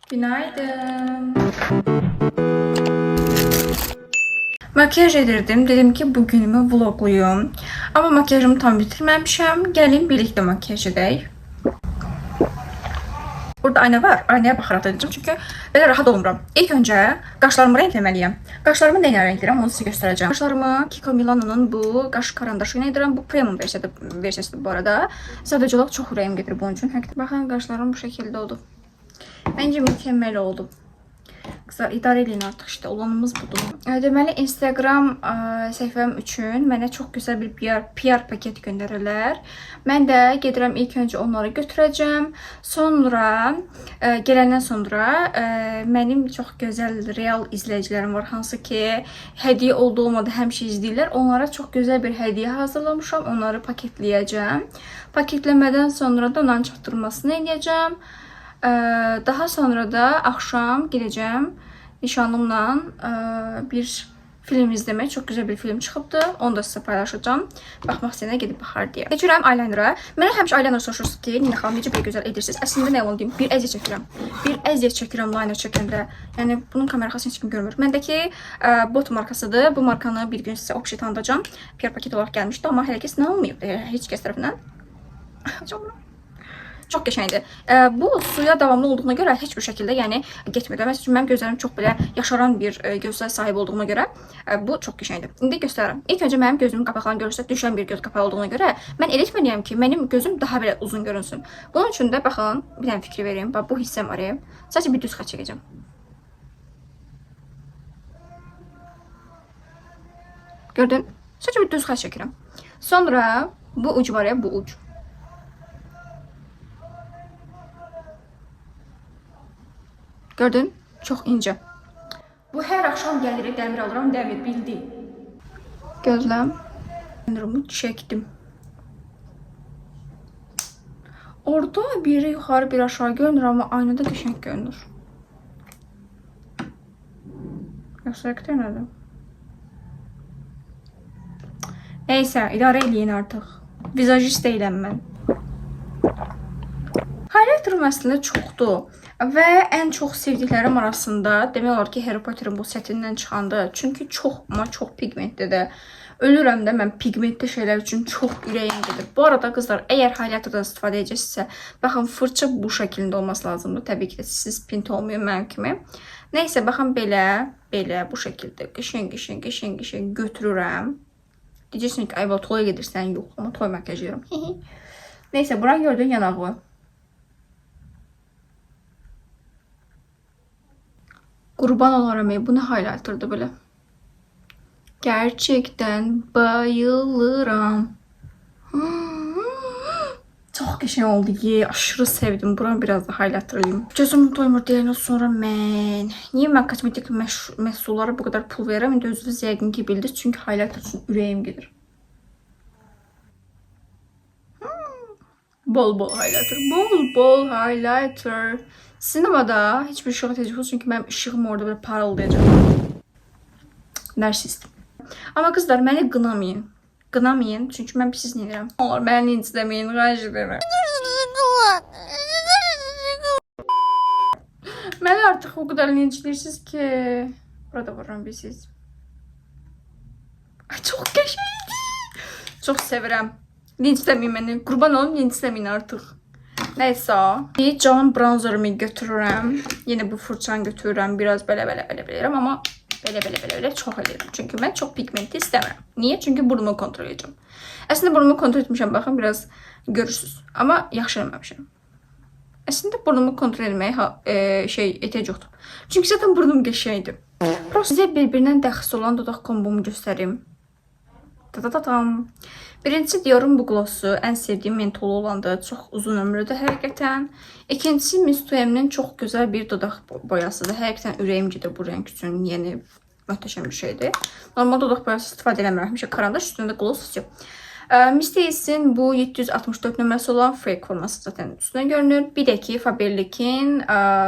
Günaydın. Makyaj edirdim. Dedim ki bugünümü vlogluyum. Ama makyajımı tam bitirmemişim. Gelin birlikte makyaj edək. Burada ayna var. Aynaya baxaraq edəcəm. Çünki belə rahat olmuram. İlk öncə qaşlarımı renkləməliyəm. Qaşlarımı nə ilə renkləyirəm onu sizə göstərəcəm. Qaşlarımı Kiko Milano'nun bu qaş karandaşı ilə edirəm. Bu premium versiyasıdır bu arada. Sadəcə olaraq çox ürəyim gedir bunun üçün. Baxın qaşlarım bu şəkildə oldu. Bence mükemmel oldu. Kızlar idarə edin artıq işte olanımız budur. Deməli Instagram səhifəm üçün mənə çox gözəl bir PR paket göndərirlər. Mən də gedirəm ilk öncə onları götürəcəm. Sonra gələndən sonra mənim çox gözəl real izləyicilərim var, hansı ki hədiyyə oldu-olmadı həmişə izləyirlər. Onlara çox gözəl bir hədiyyə hazırlamışam. Onları paketləyəcəm. Paketləmədən sonra da onların çatdırmasını edəcəm. Daha sonra da axşam gedəcəm nişanlımla bir film izləmək. Çox gözəl bir film çıxıbdı. Onu da sizə paylaşacağım. Baxmaq istəyənə gedib baxar deyə. Keçirəm eyeliner'a. Mənə həmişə eyeliner soruşursunuz ki, Nina xanım necə belə gözəl edirsiniz? Əslində nə onu deyim? Bir əziyyət çəkirəm. Bir əziyyət çəkirəm liner çəkəndə. Yəni bunun kamera arxasını heç kim görmür. Məndəki Bot markasıdır. Bu markanı bir gün sizə oxşu tanıdacağım. PR paket olaraq gəlmişdi, amma hələ ki nə olmayıb heç kəs tərəfindən. Çox qəşəngdir. Bu suya davamlı olduğuna görə heç bir şəkildə yəni getmir. Məsələn üçün mənim gözlərim çox belə yaşaran bir gözlərə sahib olduğuna görə bu çox qəşəngdir. İndi göstərərəm. İlk öncə mənim gözümün qapaqlarını görürsəz düşən bir göz qapağı olduğuna görə mən elə etməliyəm ki, mənim gözüm daha belə uzun görünsün. Bunun üçün də baxın, bir dənə fikir vereyim. Bax bu hissəm araya. Sadəcə bir düz xətt çəkəcəm. Gördün? Sadəcə bir düz xətt çəkirəm. Sonra bu uc var ya, bu uc. Gördün? Çox incə. Bu hər axşam gəlir, dəmir alıram, dəmir bildi. Gözləm. Dəmirumu çəkdim. Orada biri yuxarı, bir aşağı görünür, amma aynada qəşəng görünür. Göstərəkdə nədir? Neysə, idarə eləyin artıq. Vizajist deyiləm mən. Highlighter'ım əslində çoxdur. Və ən çox sevdiklərim arasında demək olar ki, Harry Potter'ın bu setindən çıxandı. Çünki çox pigmentlidir. Ölürəm də mən pigmentli şeylər üçün çox ürəyim gedir. Bu arada qızlar, əgər highlighter'dan istifadə edəcəksinizsə, baxın fırça bu şəkildə olması lazımdır. Təbii ki də siz pint olmayın mənim kimi. Nəysə, baxın belə bu şəkildə qəşəng götürürəm. Deyəcəksiniz ki, ayva toya gedirsən, yox, amma toy makyaj edirəm. Nəysə, bura gördün yanağı. Qurban olaram, bu nə highlighter'dır belə. Gerçekten bayılıram. Çox qəşəng oldu. Aşırı sevdim. Buram biraz da highlighter'layım. Gözüm doymur deyəndən sonra mən... Niyə mən kosmetik məhsullara bu qədər pul verirəm? İndi özünüz yəqin ki bildiniz. Çünki highlighter üçün ürəyim gedir. Bol highlighter. Bol highlighter. Sinemada hiçbir şey yok çünkü benim ışığım orada böyle parıldayacak. Narsist. Ama kızlar beni qınamayın. Qınamayın çünkü ben pis neyirəm. Olur beni linçlemeyin. Rajideme. Beni artık o kadar linçlirsiniz ki. Burada vururum bir siz. Ay, çok qəşəngdir. Çok sevirəm. Linçlemeyin beni. Kurban olun linçlemeyin artık. Neyse. Cam bronzerımı götürürəm. Yine bu fırçanı götürürəm. Biraz belə bilirəm ama belə çox edirəm. Çünki mən çox pigmenti istəmirəm. Niyə? Çünki burnumu kontrol edəcəm. Əslində burnumu kontrol etmişəm. Baxın biraz görürsünüz. Amma yaxşı eləməmişəm. Əslində burnumu kontrol etməyə ehtiyac yoxdur. Çünki zaten burnum qəşəngdir. Sizə bir-birindən dəxsi olan dodaq kombomu göstərim. Ta-ta-ta-tam. Birincisi diyorum bu glossu. En sevdiğim mentolu olandı. Çok uzun ömrlüdür həqiqətən. İkincisi Miss Tuem'nin çok güzel bir dodaq boyasıdır. Həqiqətən ürəyim gedir bu renk üçün. Yeni möhtəşəm bir şeydir. Normal dodaq boyası istifadə eləmirəm. Həmişə karandaş üstündə gloss istiyor. Miss Teyis'in bu 764 nömrəsi olan fake forması zaten üstünə görünür. Bir də ki Faberlic'in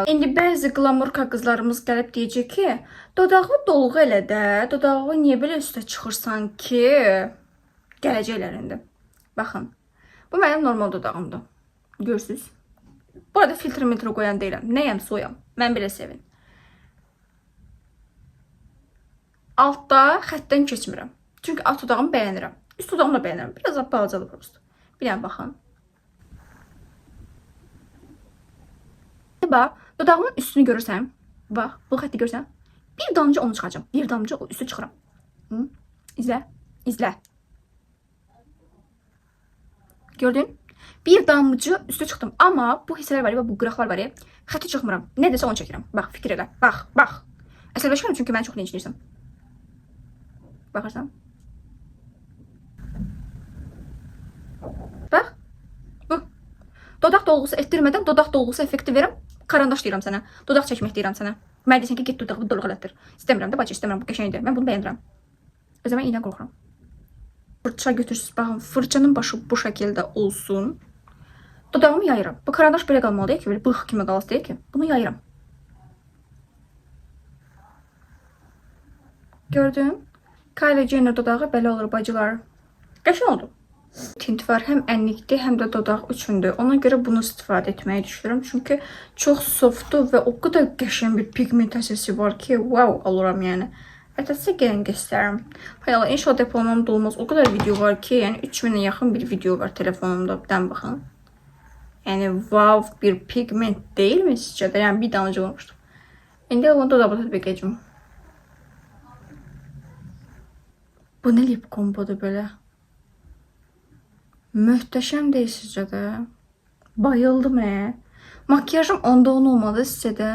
indi bəzi glamurka qızlarımız gəlib deyəcək ki, dodağı dolğu elə də, dodağı niyə belə üstə çıxırsan ki? Gələcəklərində. Baxın. Bu mənim normal dodağımdır. Görürsünüz. Bu arada filtre qoyan deyiləm. Nəyəm, soyam. Mən belə sevin. Altda xəttdən keçmirəm. Çünki alt dodağımı bəyənirəm. Üst dodağımı da bəyənirəm. Biraz balacadır prosto. Bir dənə baxın. Bax, dodağımın üstünü görürsən. Bax, bu xətti görürsən. Bir damcı onu çıxacam. Bir damcı o üstü çıxıram. Hı? İzlə. İzlə. Gördün? Bir damcı üstü çıxdım. Amma bu hissələr var ya, bu qıraqlar var ya, xətti çıxmıram. Nə desə onu çəkirəm. Bax, fikir elə. Bax, bax. Əsəbləşirəm çünki mən çox neçliyirsən. Baxırsan. Bax. Bu. Dodaq dolğusu etdirmədən dodaq dolğusu effekti verirəm. Karandaş deyirəm sənə. Dodaq çəkmək deyirəm sənə. Mən desən ki, get dodağını dolğu elətdir. İstəmirəm də, bacı, istəmirəm. Bu qəşəngdir. Mən bunu bəyənirəm. Özümə iynə qorxuram. Fırça götürsüz. Baxın, fırçanın başı bu şəkildə olsun. Dodağımı yayıram. Bu karandaş belə qalmalı deyil ki, belə bığ kimi qalası deyil ki. Bunu yayıram. Gördün? Kylie Jenner dodağı belə olur, bacılar. Qəşəng oldu. Tint var, həm ənlikdir, həm də dodaq üçündür. Ona görə bunu istifadə etməyi düşünürəm. Çünki çox softdur və o qədər qəşəng bir pigmentasiyası var ki, wow, alıram yəni. Ətəsə gəlin göstərim. Hayal, inşallah depolamam da olmaz. O qədər video var ki, yəni 3000'e yaxın bir video var telefonumda. Bir dənə baxın. Yəni wow bir pigment deyil mi sizcə də? Yəni bir damcı olmuşdu. İndi onu da tətbiq edəcəm. Bu nə lip kombodur belə? Möhtəşəm deyil sizcə də. Bayıldım Makyajım onda 10 olmadı sizcə də.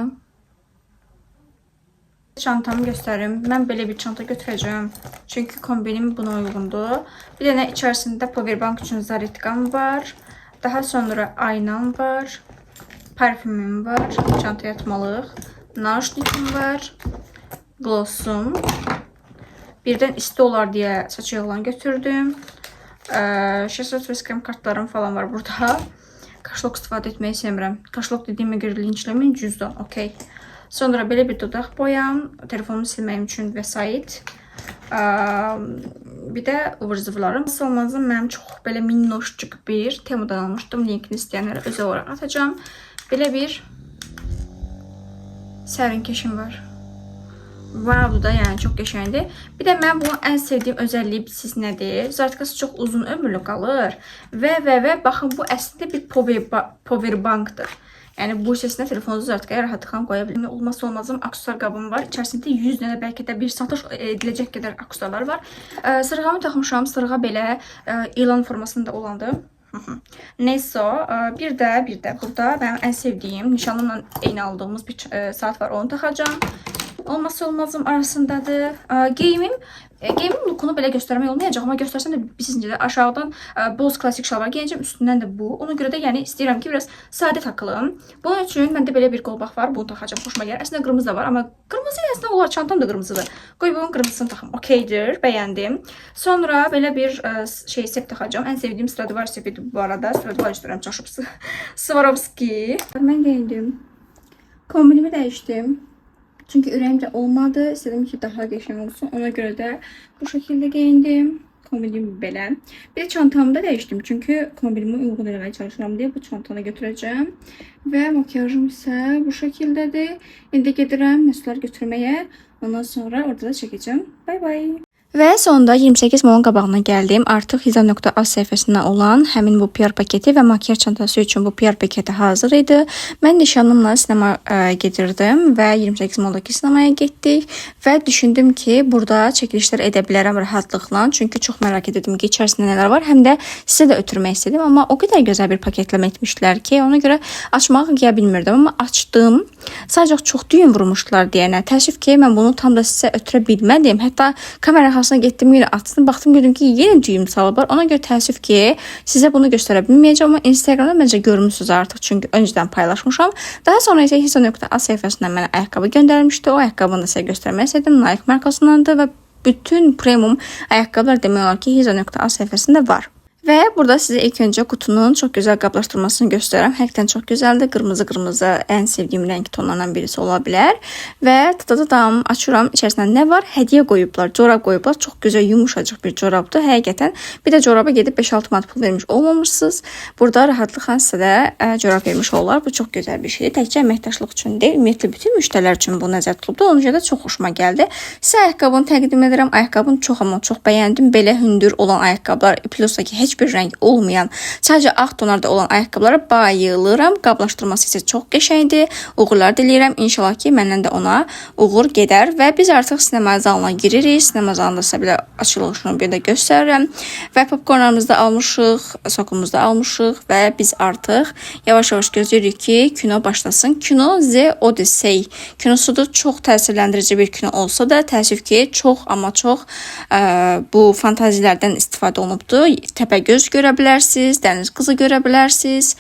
Çantamı göstərim. Mən belə bir çanta götürəcəm. Çünki kombinim buna uyğundur. Bir dənə içərisində powerbank üçün zaretkam var. Daha sonra aynam var. Parfümüm var. Çantaya atmalıq. Nauşnikim var. Glossum. Birdən isti olar deyə saç yağlarını götürdüm. Şəsət krem kartlarım falan var burada. Kaşlok istifadə etməyi sevmirəm. Kaşlok dediyimə görə linçləmin cüzdan, okey. Sonra belə bir dodaq boyam, telefonumu silməyim üçün vəsait. Bir də ıvır zıvırlarım. Olmazım mənim çox belə minnoşcuk bir Temu'dan almışdım. Linkini istəyənlərə özel olaraq atacağım. Belə bir sərin keşim var. Wow, da yəni çox qəşəngdir. Bir də mən bunun ən sevdiyim özəlliyi siz nədir? Zartkası çox uzun ömürlü qalır. Və baxın, bu əslində bir powerbankdır. Yəni bu hissəsində telefonunuzu zartkaya rahatlıqla qoya bilirsiniz. Olmazsa olmazım aksesuar qabım var. İçərisində 100 dənə bəlkə də bir satış ediləcək qədər aksesuarlar var. Sırğamı taxmışam. Sırğa belə ilan formasında olandı. Neysə, bir də burada mənim ən sevdiyim, nişanlımla eyni aldığımız bir saat var. Onu taxacağım. Olmazsa olmazım arasındadır. Geyimin lookunu belə göstərmək olmayacaq, amma göstərsəm də sizcə də aşağıdan boz klasik şalvar geyəcəm, üstündən də bu. Ona görə də yəni istəyirəm ki, biraz sadə takılım. Bunun üçün məndə belə bir qolbaq var, bunu taxacağım, xoşuma gəlir. Əslində qırmızı da var, amma qırmızı əslində olar, çantam da qırmızıdır. Qoy bunun qırmızısını taxım, okeydir, bəyəndim. Sonra belə bir sep taxacağım. Ən sevdiyim Stradivarius sepidir bu arada. Stradivarius deyirəm, çaşıb Swarovski. Mən geyindim. Kombinimi dəyişdim. Çünkü ürəyimcə olmadı. İstədim ki, daha qəşəng olsun. Ona görə də bu şəkildə geyindim. Kombinim belə. Bir də çantamı da dəyişdim. Çünki kombinimi uyğun eləməyə çalışıram deyə bu çantanı götürəcəm. Və makyajım isə bu şəkildədir. İndi gedirəm məsələlər götürməyə. Ondan sonra orada da çəkəcəm. Bye bye. Və sonunda 28 malın qabağına gəldim. Artıq Hizam.az səhifəsində olan həmin bu PR paketi və makyaj çantası üçün bu PR paketi hazır idi. Mən nişanlımla sinema gedirdim və 28 maldakı sinemaya getdik və düşündüm ki, burada çəkilişlər edə bilərəm rahatlıqla. Çünki çox merak edirdim ki, içərisində nələr var. Həm də sizə də ötürmək istedim, amma o qədər gözəl bir paketləmə etmişdilər ki, ona görə açmağı gələ bilmirdim, amma açdım. Sadəcə çox düyün vurmuşdular deyənə. Təəssüf ki, mən bunu tam da sizə ötürə bilmədim. Hətta kamera getdim, yine açdım, baxdım, gördüm ki, yeni düyüm salıblar. Ona görə təəssüf ki, sizə bunu göstərə bilməyəcəm, amma Instagramda məncə görmüsünüz artıq, çünki öncədən paylaşmışam. Daha sonra isə Hizam.az səhifəsindən mənə ayaqqabı göndərmişdi. O ayaqqabını da sizə göstərmək istədim. Nike markasındandır və bütün premium ayaqqabılar demək olar ki, Hizam.az səhifəsində var. Və burada sizə ilk öncə qutunun çox gözəl qablaşdırmasını göstərirəm. Həqiqətən çox gözəldir. Qırmızı ən sevdiyim rəng tonlarından birisi ola bilər. Və tadadam açıram. İçərisində nə var? Hədiyyə qoyublar, corab qoyublar. Çox gözəl, yumuşacıq bir corabdır. Həqiqətən bir də coraba gedib 5-6 manat pul vermiş olmamışsınız. Burada rahatlıqla sizə də corab vermiş olurlar. Bu çox gözəl bir şeydir. Təkcə əməkdaşlıq üçün deyil, ümumiyyətlə bütün müştərilər üçün bu nəzərdə tutulubdur. Ona görə də çox xoşuma gəldi. Sizə ayaqqabını təqdim edirəm. Ayaqqabını çox bəyəndim. Belə hündür olan ayaqqabılar, plus da ki heç bir rəng olmayan, sadəcə ağ tonlarda olan ayaqqabılara bayılıram. Qablaşdırması isə çox qəşəngdir. Uğurlar diləyirəm. İnşallah ki, məndən də ona uğur gedər və biz artıq sinema zalına giririk. Sinema zalında sizə belə açılışını bir də göstərirəm. Və popkornlarımızı da almışıq, sokumuzu da almışıq və biz artıq yavaş-yavaş gözləyirik ki, kino başlasın. Kino The Odyssey kinosudur. Çox təsirləndirici bir kino olsa da, təəssüf ki, çox bu fantaziyalardan istifadə olunubdur. Təpəgöz görə bilərsiniz, dəniz qızı görə bilərsiniz.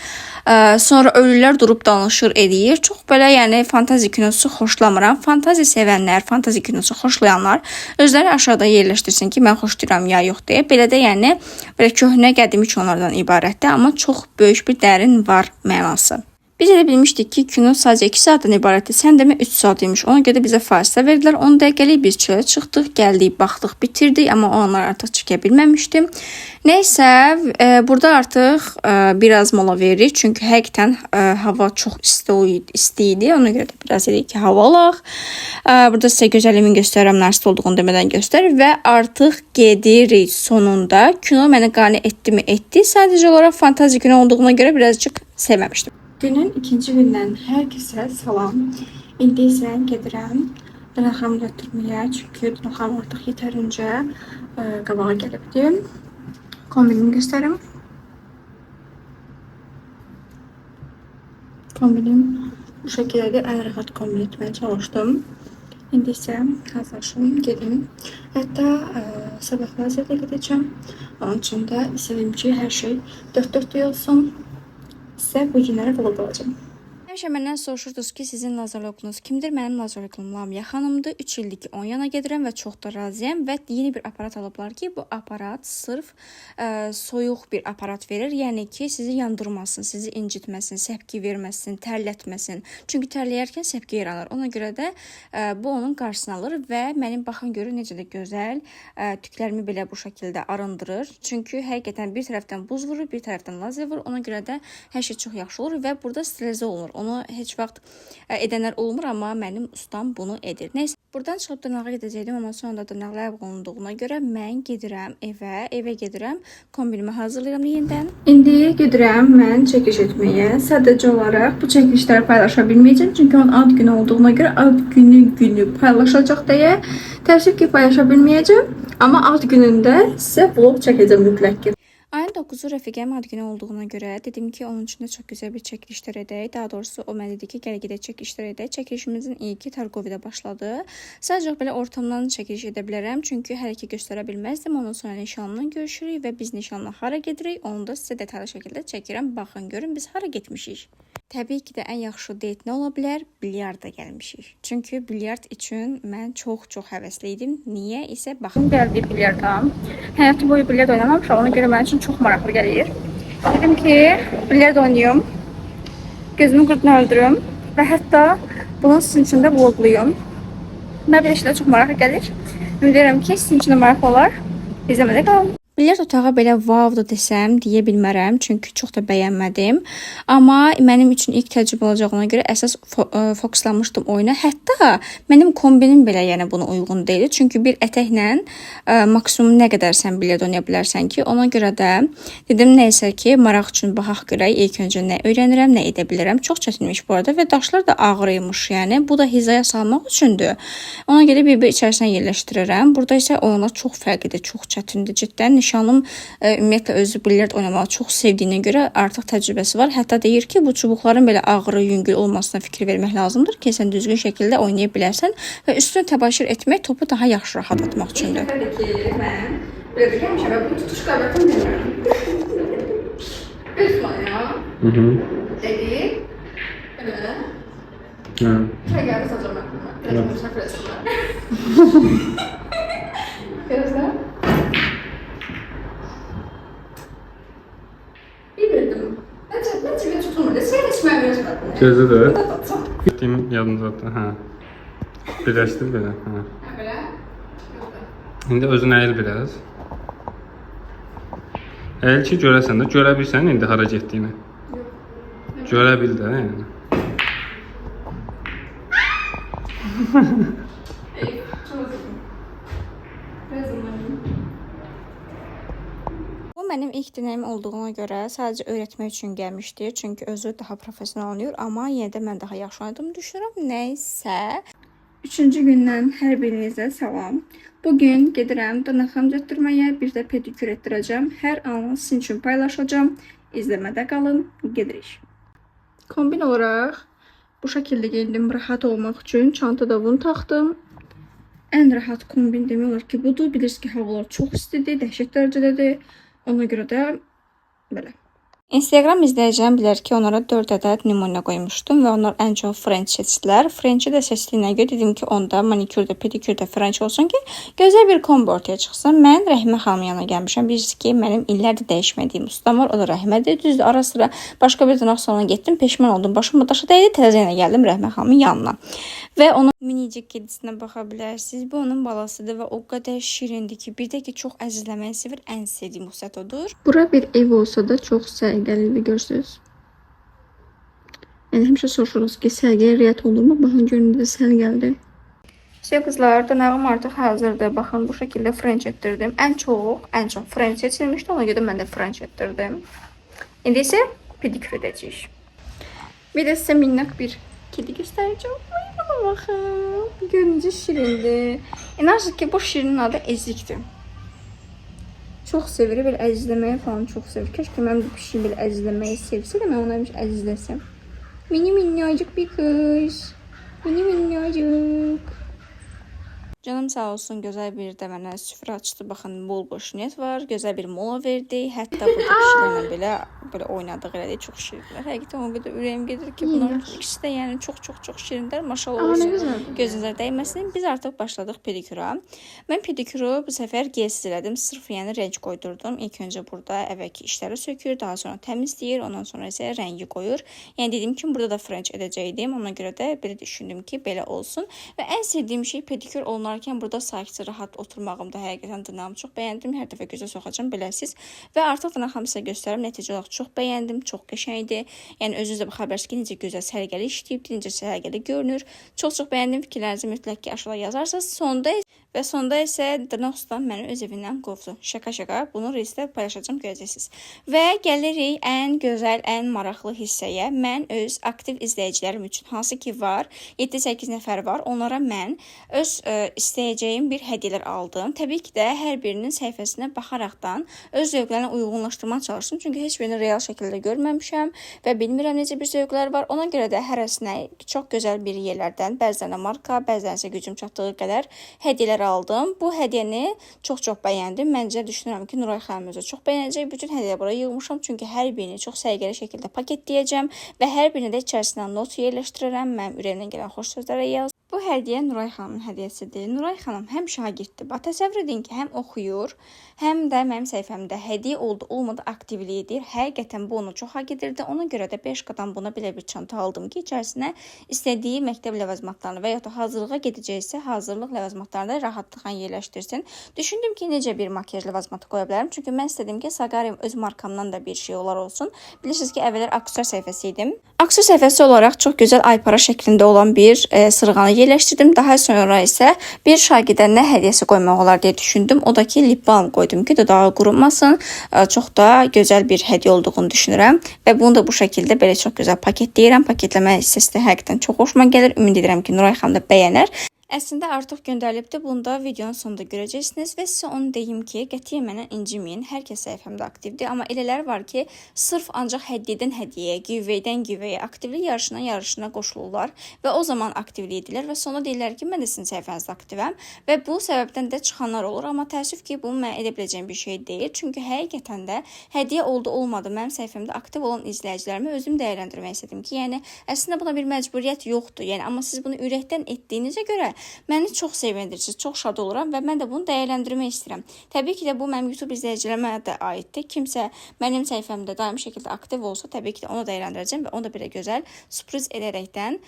Sonra ölülər durub danışır eləyir. Çox belə, yəni fantazi kinosu xoşlamıram. Fantazi sevənlər, fantazi kinosu xoşlayanlar özləri aşağıda yerləşdirsin ki, mən xoşlayıram ya yox deyə. Belə də yəni belə köhnə qədimi kinolardan ibarətdir, amma çox böyük bir dərin var mənası. Biz elə bilmişdik ki, kino sadəcə 2 saatdan ibarətdir. Sən demə 3 saat imiş. Ona görə bizə fasilə verdilər. 10 dəqiqəlik biz çölə çıxdıq, gəldik, baxdıq, bitirdik, amma o anlar artıq çıxa bilməmişdim. Nəysə, burada artıq biraz mola veririk. Çünki həqiqətən hava çox isti idi. Ona görə də biraz dedik ki, hava alaq. Burada sizə gözəlliyimin göstərirəm, narsit olduğunu demədən göstərir və artıq gedirik sonunda. Kino məni qane etdi mi? Etdi. Sadəcə olaraq fantazi kino olduğuna görə birazcık sevməmişdim. Günün ikinci gündən hər kəsə salam. İndi isə gedirəm dırnaqlarımı götürməyə, çünki dırnaqlarım artıq yetərincə qabağa gəlibdir. Kombinimi göstərim. Kombinim bu şəkildədir. Ən rahat kombin etməyə çalışdım. İndi isə hazırlaşım, gedim. Hətta sabah vəziyyətə gedəcəm. Onun üçün də istəyirəm ki, hər şey dörd-dörtlük olsun. Sizə bu günlərə vlog alacağım. Həmişə məndən soruşurdunuz ki, sizin lazerloqunuz kimdir? Mənim lazerloqum Lamia xanımdır. 3 ildir ki, 10 yana gedirəm və çox da razıyam və yeni bir aparat alıblar ki, bu aparat sırf soyuq bir aparat verir. Yəni ki, sizi yandırmasın, sizi incitməsin, səpki verməsin, tərlətməsin. Çünki tərləyərkən səpki yaranır. Ona görə də bu onun qarşısını alır və mənim baxın görün necə də gözəl tüklərimi belə bu şəkildə arındırır. Çünki həqiqətən bir tərəfdən buz vurur, bir tərəfdən lazer vurur. Ona görə də hər şey çox yaxşı olur və burada sterilizə olunur. Onu heç vaxt edənlər olmur, amma mənim ustam bunu edir. Nəysə, buradan çıxıb dırnağa gedəcəkdim, amma sonra dırnaqlar olunduğuna görə mən gedirəm evə gedirəm, kombinimi hazırlayıram yenidən. İndi gedirəm mən çəkiliş etməyə. Sadəcə olaraq bu çəkilişləri paylaşa bilməyəcəm, çünki onun ad günü olduğuna görə ad günü paylaşacaq deyə təəssüf ki, paylaşa bilməyəcəm, amma ad günündə sizə vlog çəkəcəm mütləq ki. Ayın 9-u rəfiqəm ad günü olduğuna görə dedim ki, onun üçün də çox gözəl bir çəkilişlər edək. Daha doğrusu o mənə dedi ki, gəl gedək çəkilişlər edək. Çəkilişimizin ilki Targovidə başladı. Sadəcə belə ortamdan çəkiliş edə bilərəm, çünki hər iki göstərə bilməzdim. Ondan sonra nişanla görüşürük və biz nişanla hara gedirik, onu da sizə detallı şəkildə çəkirəm. Baxın, görün biz hara getmişik. Təbii ki də ən yaxşı deyit nə ola bilər? Bilyarda gəlmişik. Çünki bilyard üçün mən çox həvəsli idim. Niyə isə baxın, gəldik bilyarda. Həyatım boyu bilyard oynamamışam, ona görə mənim üçün çox maraqlı gəlir. Dedim ki, bilyard oynayım, gözümü qırpını öldürüm və hətta bunun sizin üçün də vlogluyum. Mən belə şeylər çox maraqlı gəlir. Ümid edirəm ki, sizin üçün də maraqlı olar. İzləmədə qalın. Bilyard otağı belə wow da desəm deyə bilmərəm, çünki çox da bəyənmədim. Amma mənim üçün ilk təcrübə olacağına görə əsas fokuslanmışdım oyuna. Hətta mənim kombinim belə yəni buna uyğun deyil. Çünki bir ətəklə maksimum nə qədər sən bilyard oynaya bilərsən ki, ona görə də dedim nəysə ki, maraq üçün baxaq görək. İlk öncə nə öyrənirəm, nə edə bilirəm. Çox çətinmiş bu arada və daşlar da ağrıymış, yəni. Bu da hizaya salmaq üçündür. Ona görə bir içərisinə yerləşdirirəm. Burada isə oyunlar çox fərqlidir, çox çətindir ciddən. Nişanlım ümumiyyətlə özü bilyard oynamağı çox sevdiyinə görə artıq təcrübəsi var. Hətta deyir ki, bu çubuqların belə ağrı, yüngül olmasına fikir vermək lazımdır ki, sən düzgün şəkildə oynaya bilərsən və üstünə təbaşir etmək topu daha yaxşı rahat atmaq üçündür. Təbii ki, mən belə deyirəm ki, bu tutuş qabiliyyətini bilmirəm. Özman ya. Dedi. Elə. Çay gəldi sacam mən. Biraz müsafir etsinlər. Gözlə. Gözü də. Etdiyim yadınızdadır. Hə. Birləşdir belə. Hə. Belə. İndi özün əyil biraz. Əyil ki görəsən də, görə bilsən indi hara getdiyini. Görə bil də yəni. Bu mənim ilk deneyim olduğuna görə sadəcə öyrətmək üçün gəlmişdi. Çünki özü daha professional oynayır, amma yenə də mən daha yaxşı oynadığımı düşünürəm. Nəysə. 3-cü gündən hər birinizə salam. Bugün gedirəm dırnağım cətdirməyə, bir də pedikür etdirəcəm. Hər anı sizin üçün paylaşacağım. İzləmədə qalın, gedirik. Kombin olaraq bu şəkildə geyindim rahat olmaq üçün. Çantada bunu taxdım. Ən rahat kombin demək olar ki budur. Bilirsiniz ki havalar çox istidir, dəhşət dərəcədədir. Ona görə də belə. Instagram izləyəcəm bilər ki, onlara 4 ədəd nümunə qoymuşdum və onlar ən çox French seçdilər. French'i də seçdiyinə görə dedim ki, onda manikürdə, pedikürdə French olsun ki, gözəl bir kombo ortaya çıxsın. Mən Rəhimə xanımın yanına gəlmişəm. Bilirsiniz ki, mənim illərdir dəyişmədiyim ustam var. O da Rəhimədir. Düzdür, ara sıra başqa bir dırnaq salonuna getdim, peşman oldum. Başıma daşı dəydi, təzə ilə gəldim Rəhimə xanımın yanına. Və onun minicik kedisinə baxa bilərsiniz. Bu onun balasıdır və o qədər şirindir ki, bir də ki, çox əzizləməyi sevir. Ən sevdiyim xüsusiyyət odur. Bura bir ev olsa da çox səliqəlidir, görsünüz. Yəni həmişə soruşuruz ki, səliqəyə riayət olunurmu? Baxın görün də səliqəlidir. Qızlar, dırnağım artıq hazırdır. Baxın bu şəkildə French etdirdim. Ən çox French seçilmişdi. Ona görə mən də French etdirdim. İndi isə pedikür edəcəyik. Bir də sizə minnək bir kedi göstərəcəm. Buna baxın. Görüncə şirindir. İnanırsınız ki, bu şirinin adı Ezikdir. Çox sevir, belə əzizləməyi falan çox sevir. Keşke mən bu pişiyi belə əzizləməyi sevsə də mən ona bir əzizləsəm. Mini minnacık bir kız. Mini minnacık. Canım sağ olsun, gözəl bir də mənə süfrə açdı. Baxın, bol boşniyet var. Gözəl bir mola verdi. Hətta burada pişilərlə belə oynadıq, elədik. Çox şirinlər. Həqiqətən o qədər ürəyim gedir ki, bunların ikisi də yəni çox şirinlər. Maşallah olsun. Gözünüzə dəyməsin. Biz artıq başladıq pediküra. Mən pedikürü bu səfər gelsiz elədim. Sırf yəni renk qoydurdum. İlk öncə burada əvvəlki işləri sökür, daha sonra təmizləyir, ondan sonra isə rəngi qoyur. Yəni dediyim kimi burada da French edəcəydim. Ona görə də belə düşündüm ki, belə olsun. Və ən sevdiyim şey pedikür olunarkən burada sakitcə rahat oturmağımda həqiqətən dırnağımı çox bəyəndim. Hər dəfə gözə soxacam beləsiz. Və artıq dırnağımı sizə göstərim. Nəticə olaraq çox bəyəndim, çox qəşəngdir. Yəni özünüz də baxa bilərsiniz ki, necə gözəl səliqəli işləyibdir, necə səliqəli görünür. Çox bəyəndim. Fikirlərinizi mütləq ki, aşağıda yazarsınız. Sonda isə dırnaq ustam məni öz evindən qovdu. Şaka, bunu reelsdə paylaşacağım, görəcəksiniz. Və gəlirik ən gözəl, ən maraqlı hissəyə. Mən öz aktiv izləyicilərim üçün, hansı ki var, 7-8 nəfər var, onlara mən öz istəyəcəyim bir hədiyyələr aldım. Təbii ki də hər birinin səhifəsinə baxaraqdan öz zövqlərini uyğunlaşdırmağa çalışdım. Çünki heç birini real şəkildə görməmişəm və bilmirəm necə bir zövqlər var. Ona görə də hərəsinə çox gözəl bir yerlərdən, bəzənə marka, bəzənə isə gücüm çatdığı qədər hədiyyələr aldım. Bu hədiyyəni çox bəyəndim. Məncə düşünürəm ki, Nuray xanım özü çox bəyənəcək. Bütün hədiyyələri buraya yığmışam. Çünki hər birini çox səliqəli şəkildə paketləyəcəm və hər birini də içərisinə not yerləşdirərəm. Mənim ürəyimdən gələn xoş sözlərə yaz. Bu hədiyyə Nuray xanımın hədiyyəsidir. Nuray xanım həm şagirddir. Təsəvvür edin ki, həm oxuyur, həm də mənim səhifəmdə hədiyyə oldu, olmadı aktivlik edir. Həqiqətən bu onu çox hak edirdi. Ona görə də 5 qadan buna belə bir çanta aldım ki, içərisinə istədiyi məktəb ləvazimatlarını və ya da hazırlığa gedəcəksə, hazırlıq ləvazimatlarını rahatlıqla yerləşdirsin. Düşündüm ki, necə bir makyaj ləvazimatı qoya bilərəm. Çünki mən istədim ki, Saqaryum öz markamdan da bir şey olar olsun. Bilirsiniz ki, əvvəllər aksessuar səhifəsi idim. Aksessuar səhifəsi olaraq çox gözəl aypara şəklində olan bir sırğanı yerləşdirdim. Daha sonra isə bir şagirdə nə hədiyyəsi qoymaq olar deyə düşündüm. O da ki, lip balm qoydum ki, dodağı qurumasın. Çox da gözəl bir hədiyyə olduğunu düşünürəm və bunu da bu şəkildə belə çox gözəl paketləyirəm. Paketləmə hissəsi də həqiqətən çox xoşuma gəlir. Ümid edirəm ki, Nuray xanım da bəyənər. Əslində artıq göndərilibdir. Bunu da videonun sonunda görəcəksiniz və sizə onu deyim ki, qətiyyən mənə inciməyin. Hər kəs səhifəmdə aktivdir, amma elələr var ki, sırf ancaq hədiyyədən hədiyyəyə, giveaway-dən giveaway aktivlik yarışına qoşulurlar və o zaman aktivlik edirlər və sonra deyirlər ki, mən də sizin səhifənizdə aktivəm və bu səbəbdən də çıxanlar olur, amma təəssüf ki, bunu mən edə biləcəyim bir şey deyil. Çünki həqiqətən də hədiyyə oldu, olmadı. Mənim səhifəmdə aktiv olan izləyicilərimi özüm dəyərləndirmək istədim ki, yəni əslində buna bir məcburiyyət yoxdur. Yəni amma siz bunu ürəkdən etdiyinizə görə məni çox sevindirirsiniz, çox şad oluram və mən də bunu dəyərləndirmək istəyirəm. Təbii ki də bu mənim YouTube izləyicilərimə də aiddir. Kimsə mənim səhifəmdə daimi şəkildə aktiv olsa, təbii ki də onu dəyərləndirəcəm və onu da belə gözəl sürpriz edərəkdən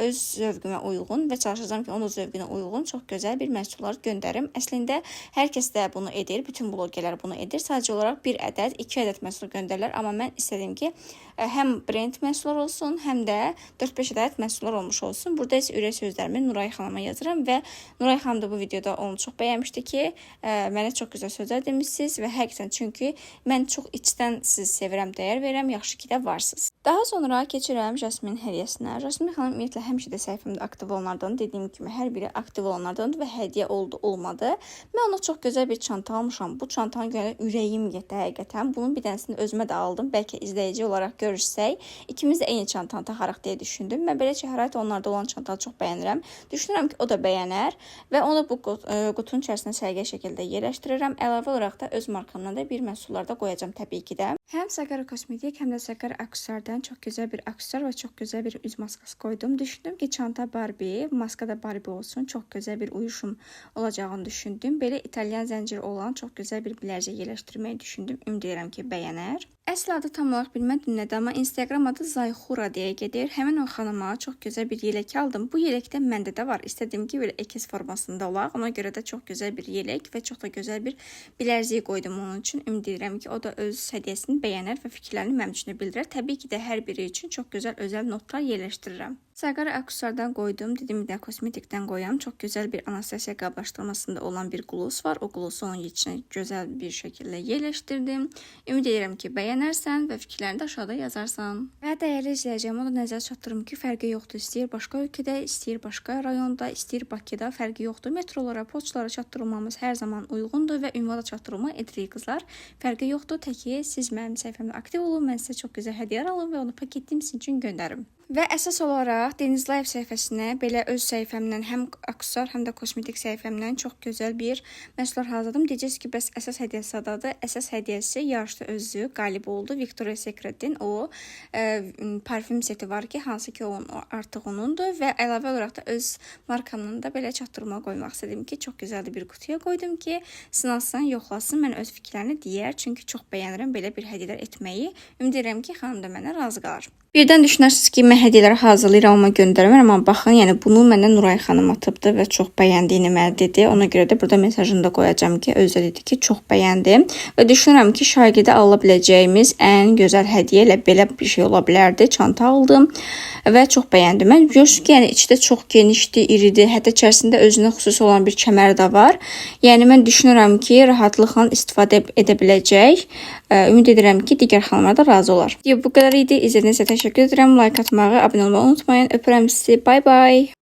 öz zövqümə uyğun və çalışacağam ki, onun zövqünə uyğun çox gözəl bir məhsullar göndərim. Əslində hər kəs də bunu edir, bütün blogerlər bunu edir. Sadəcə olaraq 1 ədəd, 2 ədəd məhsul göndərirlər, amma mən istədim ki, həm brend məhsullar olsun, həm də 4-5 ədəd məhsullar olmuş olsun. Burada isə ürək sözlərimi Nuray xanıma yazıram və Nuray xanım da bu videoda onu çox bəyənmişdi ki, mənə çox gözəl sözlər demişsiniz və həqiqətən çünki mən çox içdən sizi sevirəm, dəyər verirəm, yaxşı ki də varsınız. Daha sonra keçirəm Jasmin hədiyyəsinə. Jasmin xanım ümumiyyətlə həmişə də səhifəmdə aktiv olanlardan, dediyim kimi hər biri aktiv olanlardandır və hədiyyə oldu, olmadı. Mən ona çox gözəl bir çanta almışam. Bu çantanı görə ürəyim getdi həqiqətən. Bunun bir dənəsini özümə də aldım. Bəlkə izləyici olaraq görürsək, ikimiz də eyni çantanı taxarıq deyə düşündüm. Mən belə şəhərət onlarda olan çantanı çox bəyənirəm. Düşünürəm ki, o da bəyənər və onu bu qutunun içərisinə səliqəli şəkildə yerləşdirirəm. Əlavə olaraq da öz markamdan da bir məhsullar da qoyacağam təbii ki də. Həm Sakara Kosmetik, həm də Sakara Aksesuardan çox gözəl bir aksesuar və çox gözəl bir üz maskası qoydum. Düşündüm ki, çanta Barbie, maska da Barbie olsun. Çox gözəl bir uyuşum olacağını düşündüm. Belə İtalyan zənciri olan çox gözəl bir bilərcə yerləşdirməyi düşündüm. Ümid edirəm ki, bəyənər. Əsl adı tam olaraq bilmədim nədir, amma Instagram adı Zayxura deyə gedir. Həmin o xanıma çox gözəl bir yelək aldım. Bu yeləkdə məndə də var. İstədim ki, belə əkiz formasında olaq. Ona görə də çox gözəl bir yelək və çox da gözəl bir bilərzik qoydum onun üçün. Ümid edirəm ki, o da öz hədiyyəsini bəyənər və fikirlərini mənim üçün bildirər. Təbii ki də hər biri üçün çox gözəl özəl notlar yerləşdirirəm. Sakara Aksesuardan qoydum. Dedim də kosmetikdən qoyam. Çox gözəl bir Anastasiya qablaşdırmasında olan bir glus var. O glusu onun içinə gözəl bir şəkildə yerləşdirdim. Ümid edirəm ki, bəyənərsən və fikirlərini də aşağıda yazarsan. Və dəyərli izləyəcəyim, o da nəzərə çatdırım ki, fərqi yoxdur. İstəyir başqa ölkədə, istəyir başqa rayonda, istəyir Bakıda, fərqi yoxdur. Metrolara, poçtlara çatdırılmamız hər zaman uyğundur və ünvana çatdırılma edirik qızlar. Fərqi yoxdur. Təki siz mənim səhifəmdə aktiv olun, mən sizə çox gözəl hədiyyələr alım və onu paketləyim sizin üçün göndərim. Və əsas olaraq Deniz Live səhifəsinə belə öz səhifəmdən həm aksesuar, həm də kosmetik səhifəmdən çox gözəl bir məhsullar hazırladım. Deyəcəksiniz ki, bəs əsas hədiyyəsi adadır. Əsas hədiyyəsi yarışda özü qalib oldu. Victoria's Secret'in o parfüm seti var ki, hansı ki artıq onundur və əlavə olaraq da öz markamdan da belə çatdırma qoymaq istədim ki, çox gözəl bir qutuya qoydum ki, sınasın, yoxlasın, mən öz fikirlərini deyər. Çünki çox bəyənirəm belə bir hədiyyələr etməyi. Ümid edirəm ki, xanım da mənə razı qalar. Birdən düşünərsiniz ki, mən hədiyyələri hazırlayıram, amma göndərməm. Amma baxın, yəni bunu məndən Nuray xanım atıbdı və çox bəyəndiyini mənə dedi. Ona görə də burada mesajını da qoyacağam ki, özü dedi ki, çox bəyəndim. Və düşünürəm ki, şagidə ala biləcəyimiz ən gözəl hədiyyə ilə belə bir şey ola bilərdi. Çanta aldım və çox bəyəndim. Mən görürsünüz ki, yəni içi də çox genişdir, iridir. Hətta içərisində özünə xüsusi olan bir kəmər də var. Yəni mən düşünürəm ki, rahatlıqla istifadə edə biləcək. Ümid edirəm ki, digər xanımlar da razı olar. Bu qədər idi. İzlədiyinizə təşəkkür edirəm. Like atmağı, abunə olmağı unutmayın. Öpürəm sizi. Bye bye.